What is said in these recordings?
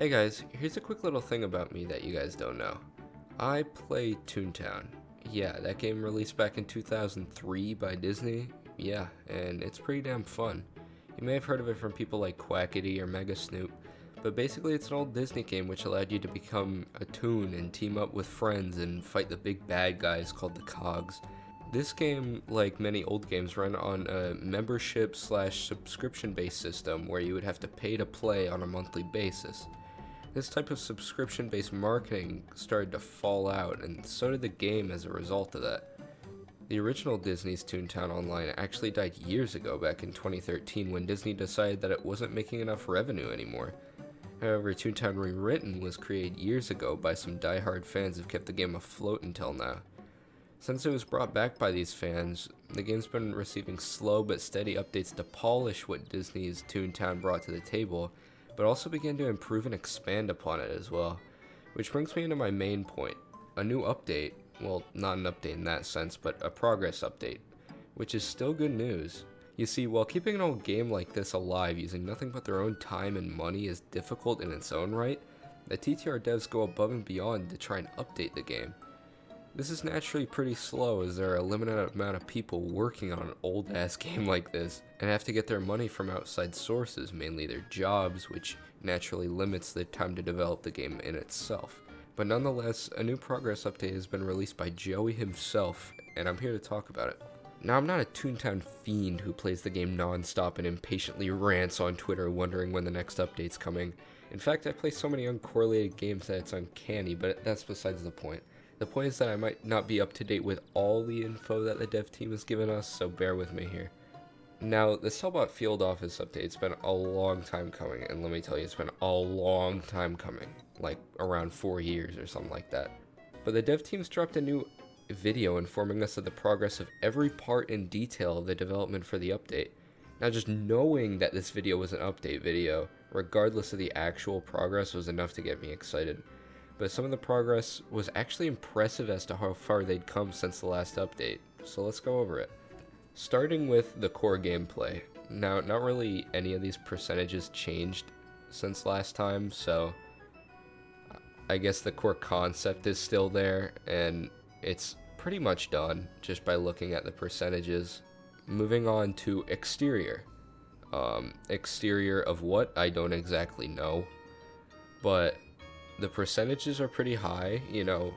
Hey guys, here's a quick little thing about me that you guys don't know. I play Toontown. Yeah, that game released back in 2003 by Disney. Yeah, and it's pretty damn fun. You may have heard of it from people like Quackity or Mega Snoop, but basically it's an old Disney game which allowed you to become a Toon and team up with friends and fight the big bad guys called the Cogs. This game, like many old games, ran on a membership/subscription based system where you would have to pay to play on a monthly basis. This type of subscription-based marketing started to fall out, and so did the game as a result of that. The original Disney's Toontown Online actually died years ago, back in 2013, when Disney decided that it wasn't making enough revenue anymore. However, Toontown Rewritten was created years ago by some die-hard fans who've kept the game afloat until now. Since it was brought back by these fans, the game's been receiving slow but steady updates to polish what Disney's Toontown brought to the table, but also began to improve and expand upon it as well. Which brings me into my main point. A new update, well, not an update in that sense, but a progress update, which is still good news. You see, while keeping an old game like this alive using nothing but their own time and money is difficult in its own right, the TTR devs go above and beyond to try and update the game. This is naturally pretty slow as there are a limited amount of people working on an old ass game like this and have to get their money from outside sources, mainly their jobs, which naturally limits the time to develop the game in itself. But nonetheless, a new progress update has been released by Joey himself, and I'm here to talk about it. Now, I'm not a Toontown fiend who plays the game non-stop and impatiently rants on Twitter wondering when the next update's coming. In fact, I play so many uncorrelated games that it's uncanny, but that's besides the point. The point is that I might not be up to date with all the info that the dev team has given us, so bear with me here. Now, the Sellbot Field Office update's been a long time coming, and let me tell you, it's been a long time coming, like around 4 years or something like that. But the dev team's dropped a new video informing us of the progress of every part in detail of the development for the update. Now, just knowing that this video was an update video, regardless of the actual progress, was enough to get me excited. But some of the progress was actually impressive as to how far they'd come since the last update, so let's go over it. Starting with the core gameplay. Now, not really any of these percentages changed since last time, so I guess the core concept is still there, and it's pretty much done just by looking at the percentages. Moving on to exterior. Exterior of what? I don't exactly know, but the percentages are pretty high. You know,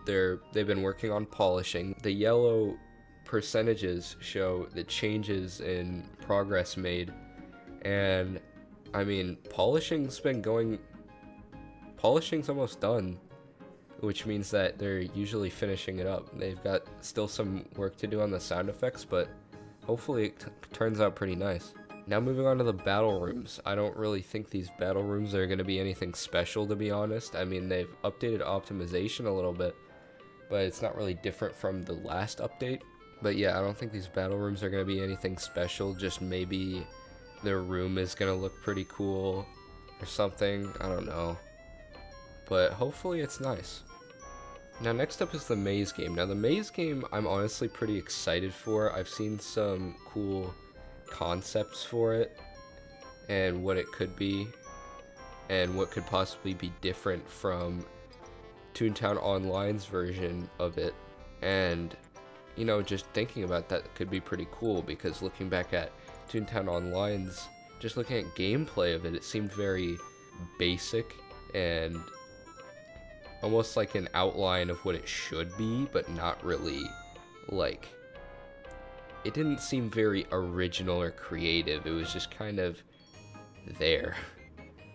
they've been working on polishing. The yellow percentages show the changes in progress made, and I mean, polishing's almost done, which means that they're usually finishing it up. They've got still some work to do on the sound effects, but hopefully it turns out pretty nice. Now moving on to the battle rooms. I don't really think these battle rooms are going to be anything special, to be honest. I mean, they've updated optimization a little bit, but it's not really different from the last update. But yeah, I don't think these battle rooms are going to be anything special, just maybe their room is going to look pretty cool or something. I don't know. But hopefully it's nice. Now next up is the maze game. Now the maze game I'm honestly pretty excited for. I've seen some cool concepts for it and what it could be and what could possibly be different from Toontown Online's version of it, and you know, just thinking about that could be pretty cool, because looking back at Toontown Online's, just looking at gameplay of it, it seemed very basic and almost like an outline of what it should be, but not really, like, it didn't seem very original or creative. It was just kind of there.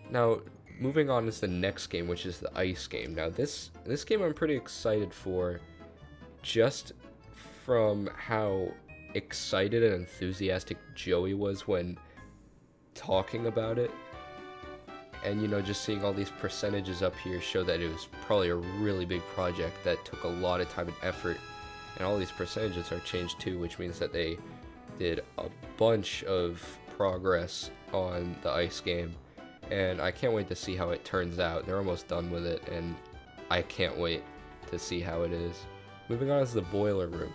Now, moving on is the next game, which is the ice game. Now, this game I'm pretty excited for, just from how excited and enthusiastic Joey was when talking about it. And, you know, just seeing all these percentages up here show that it was probably a really big project that took a lot of time and effort. And all these percentages are changed too, which means that they did a bunch of progress on the ice game. And I can't wait to see how it turns out. They're almost done with it, and I can't wait to see how it is. Moving on is the boiler room.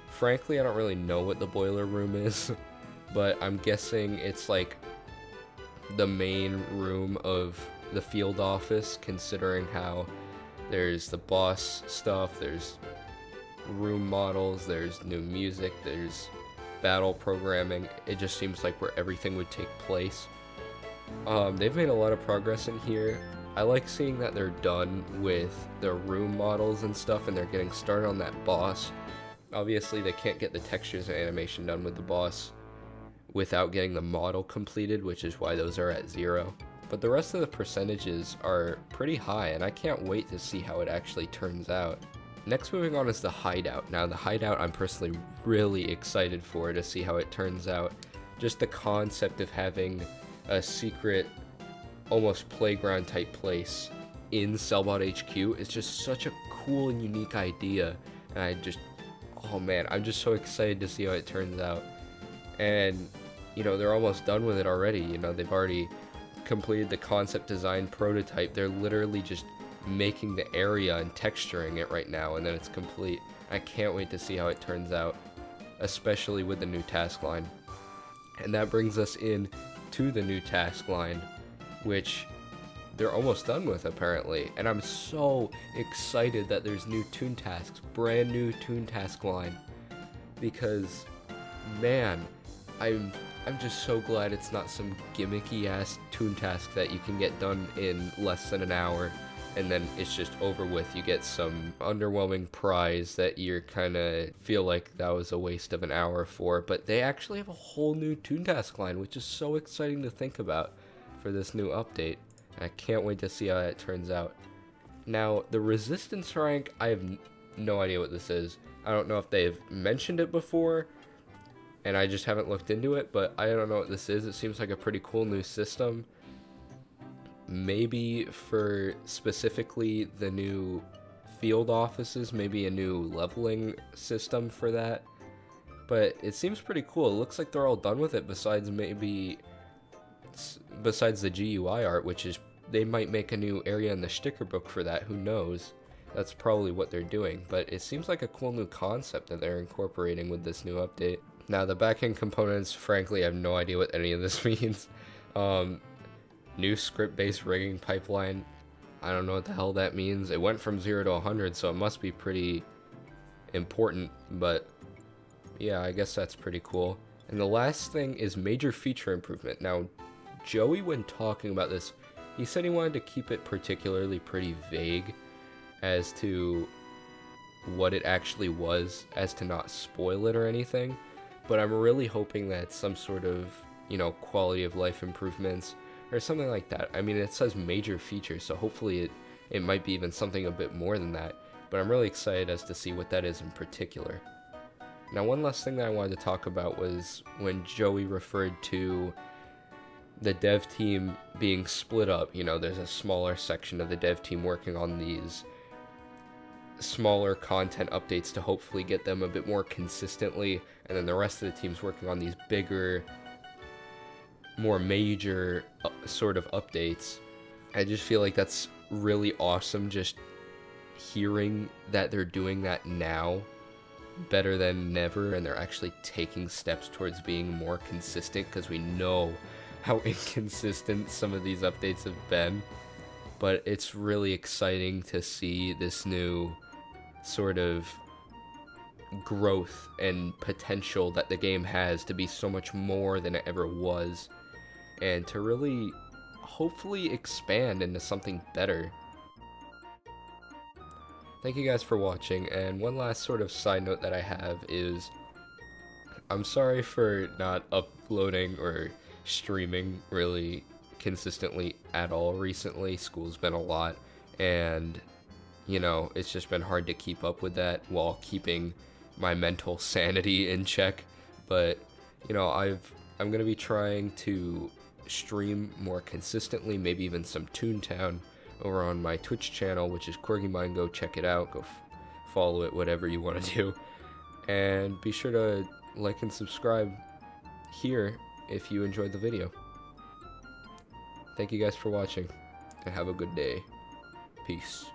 Frankly, I don't really know what the boiler room is, but I'm guessing it's like the main room of the field office, considering how there's the boss stuff, there's room models, there's new music, there's battle programming. It just seems like where everything would take place. They've made a lot of progress in here. I like seeing that they're done with the room models and stuff, and they're getting started on that boss. Obviously, they can't get the textures and animation done with the boss without getting the model completed, which is why those are at 0. But the rest of the percentages are pretty high, and I can't wait to see how it actually turns out. Next, moving on, is the Hideout. Now, the Hideout I'm personally really excited for, to see how it turns out. Just the concept of having a secret, almost playground type place in Cellbot HQ is just such a cool and unique idea, and oh man, I'm just so excited to see how it turns out. And you know, they're almost done with it already. You know, they've already completed the concept design prototype. They're literally just making the area and texturing it right now, and then it's complete. I can't wait to see how it turns out, especially with the new task line. And that brings us in to the new task line, which they're almost done with apparently, and I'm so excited that there's new Toon tasks, brand new Toon task line, because man, I'm just so glad it's not some gimmicky ass Toon task that you can get done in less than an hour and then it's just over with. You get some underwhelming prize that you're kind of feel like that was a waste of an hour for, but they actually have a whole new Toon task line, which is so exciting to think about for this new update. I can't wait to see how that turns out. Now, the resistance rank, I have no idea what this is. I don't know if they've mentioned it before, and I just haven't looked into it, but I don't know what this is. It seems like a pretty cool new system. Maybe for specifically the new field offices, maybe a new leveling system for that. But it seems pretty cool. It looks like they're all done with it, besides the GUI art, which is, they might make a new area in the sticker book for that, who knows. That's probably what they're doing, but it seems like a cool new concept that they're incorporating with this new update. Now, the backend components, frankly, I have no idea what any of this means. New script-based rigging pipeline, I don't know what the hell that means. It went from 0 to 100, so it must be pretty important, but yeah, I guess that's pretty cool. And the last thing is major feature improvement. Now, Joey, when talking about this, he said he wanted to keep it particularly pretty vague as to what it actually was, as to not spoil it or anything, but I'm really hoping that it's some sort of, you know, quality of life improvements or something like that. I mean, it says major features, so hopefully it might be even something a bit more than that, but I'm really excited as to see what that is in particular. Now, one last thing that I wanted to talk about was when Joey referred to the dev team being split up. You know, there's a smaller section of the dev team working on these smaller content updates to hopefully get them a bit more consistently, and then the rest of the team's working on these bigger, more major sort of updates. I just feel like that's really awesome, just hearing that they're doing that now better than never, and they're actually taking steps towards being more consistent, because we know how inconsistent some of these updates have been. But it's really exciting to see this new sort of growth and potential that the game has to be so much more than it ever was, and to really hopefully expand into something better. Thank you guys for watching, and one last sort of side note that I have is, I'm sorry for not uploading or streaming really consistently at all recently. School's been a lot, and you know, it's just been hard to keep up with that while keeping my mental sanity in check. But you know, I'm gonna be trying to stream more consistently, maybe even some Toontown over on my Twitch channel, which is QuirkyMine. Go check it out, go follow it, whatever you want to do, and be sure to like and subscribe here if you enjoyed the video. Thank you guys for watching, and have a good day. Peace.